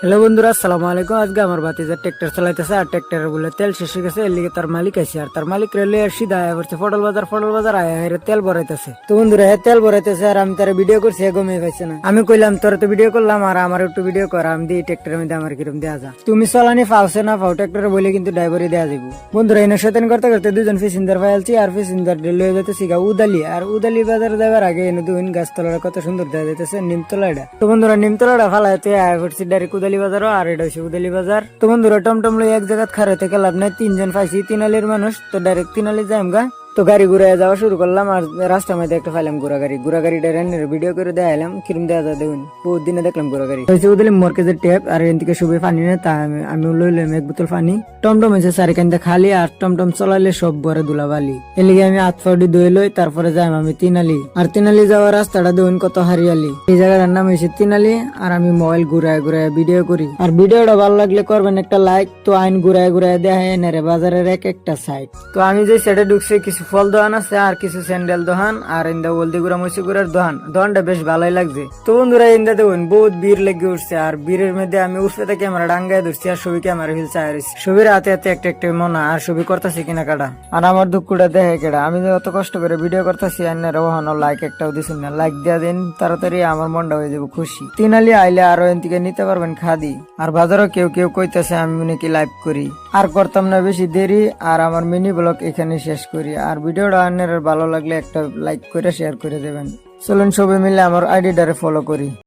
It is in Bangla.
হ্যালো বন্ধুরা, আসসালামু আলাইকুম। আজকে আমার ভাতিজা ট্রাক্টর চালাইতেছে আর ট্রাক্টরের বলে তেল শেষ হয়ে গেছে। এর লিগে তার মালিক আইছে আর তার মালিক রেলে সিধা আয়া পড়ছে ফটল বাজার আয়া হেরে তেল ভরাইতেছে। তো বন্ধুরা তেল ভরাইতেছে আর আমি তারা ভিডিও করছি, গমে পাইছে না। আমি কইলাম তোর তো ভিডিও করলাম আর আমার একটু ভিডিও কর, আমি দিই ট্রাক্টরের মধ্যে আমার কিরম দেওয়া যা। তুমি চলানি ফাউছে না ফাউ ট্রাক্টরে বলে কিন্তু ড্রাইভারই দেওয়া যাবো। বন্ধুরা এনে শয়তানি করতে করতে দুজন ফিসিন্দার পাইলছি আর ফিসিন্দার লয়ে যেতেছি উদালি। আর উদালি বাজার যাবার আগে এনে দুইন গাছতলাটা কত সুন্দর দেওয়া যাইতেছে নিমতলাটা। তো বন্ধুরা নিমতলাটা ফালাইতে আয়া পড়ছি ডাইরেক্ট উদালি বাজারও। আর এটা উদালি বাজার। তো বন্ধুরা টমটম লই এক জায়গা খারে থেকে লাভ নাই, তিনজন পাইছি, তিনালির মানুষ। তো ডাইরেক্ট তিনালি যাইম গা। তো গাড়ি ঘুরাই যাওয়া শুরু করলাম আর রাস্তার মধ্যে একটা পাইলাম ঘোড়া গাড়ি ডাইরেক্ট ভিডিও করে দেখাইলাম কিরম দেওয়া যায় দেখুন। বহুত দিনে দেখলাম ঘোড়া গাড়ি উদলি মরকেজের ট্যাপ আর এন থেকে সবই পানি নেই, তা আমি লইলাম এক বোতল পানি। টমটম হয়েছে চারিখানটা খালি আর টমটম চলাইলে সব ভরে ধুলাবালি। এলিগে আমি হাত ফাউডি ধুয়ে লই, তারপরে যাইম আমি তিনালি। আর তিনালি যাওয়ার রাস্তাটা দেখুন কত হারিয়ালি। এই জায়গাটার নাম হয়েছে তিনালি। আর আমি মোবাইল ঘুরায় ভিডিও করি। আর ভিডিওটা ভালো লাগলে করবেন একটা লাইক। তো আইন ঘুরায় দেখায় এনে বাজারের এক একটা সাইড। তো আমি যে সাইডে ঢুকছি কিছু ফল দোকান আছে আর কিছু স্যান্ডেল দোকান আর ইন্দা হলদিগুড়া মসিগুড়ার দোকানটা বেশ ভালোই লাগছে। তো বন্ধুরা ইন্দা দেখুন বহুত ভিড় লেগে উঠছে আর ভিড়ের মধ্যে আমি উঠতে থেকে ক্যামেরা ডাঙ্গায় ধরছি আর ছবি ক্যামেরা ফিলছে আর ছবির হাতে হাতে একটা মনা আর ছবি করতেছি কিনা কাটা। আর আমার দুঃখটা দেখে কেডা, আমি যে অত কষ্ট করে ভিডিও করতেছি আর ওখানে লাইক একটাও দিচ্ছি না। লাইক দেওয়া দিন তাড়াতাড়ি, আমার মনটা হয়ে যাবো খুশি। তিনালি আইলে আরো এন থেকে নিতে পারবেন খাদি। আর বাজারও কেউ কইতেছে আমি নাকি লাইভ করি। আর করতাম না বেশি দেরি আর আমার মিনি ব্লগ এখানে শেষ করি। আর ভিডিওটা আপনার ভালো লাগলে একটা লাইক করে শেয়ার করে দেবেন। চলুন সবাই মিলে আমার আইডিটারে ফলো করি।